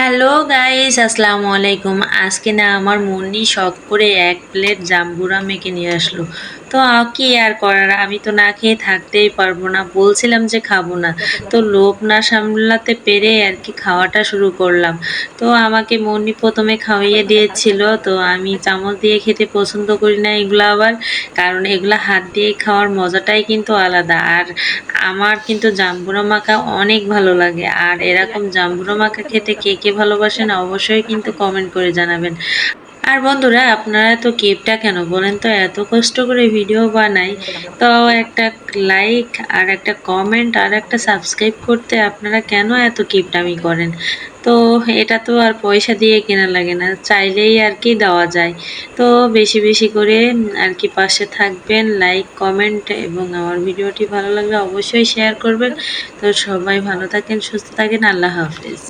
Hello guys, আসসালামু আলাইকুম। আজকে না আমার মুন্নি শখ করে 1 প্লেট জাম্বুরা মেখে নিয়ে আসলো। তো কি আর করার, আমি তো না খেয়ে থাকতেই পারবো না, বলছিলাম যে খাবো না। তো লোভ না সামলাতে পেরে আর কি খাওয়াটা শুরু করলাম। তো আমাকে মুন্নি প্রথমে খাওয়িয়ে দিয়েছিল, তো আমি চামচ দিয়ে খেতে পছন্দ করি না এগুলো আবার, কারণ এগুলো হাত দিয়ে খাওয়ার মজাটাই কিন্তু আলাদা। আর আমার কিন্তু জাম্বুরা মাখা অনেক ভালো লাগে। আর এরকম জাম্বুরা মাখা খেতে কে কে ভালোবাসেন অবশ্যই কিন্তু কমেন্ট করে জানাবেন। আর বন্ধুরা, আপনারা তো কেপটা কেন বলেন তো, এত কষ্ট করে ভিডিও বানাই, তো একটা লাইক আর একটা কমেন্ট আর একটা সাবস্ক্রাইব করতে আপনারা কেন এত কিপটামি করেন? তো এটা তো আর পয়সা দিয়ে কেনা লাগে না, চাইলেই আর কি দেওয়া যায়। তো বেশি বেশি করে আর কি পাশে থাকবেন, লাইক কমেন্ট, এবং আমার ভিডিওটি ভালো লাগলে অবশ্যই শেয়ার করবেন। তো সবাই ভালো থাকেন, সুস্থ থাকেন, আল্লাহ হাফেজ।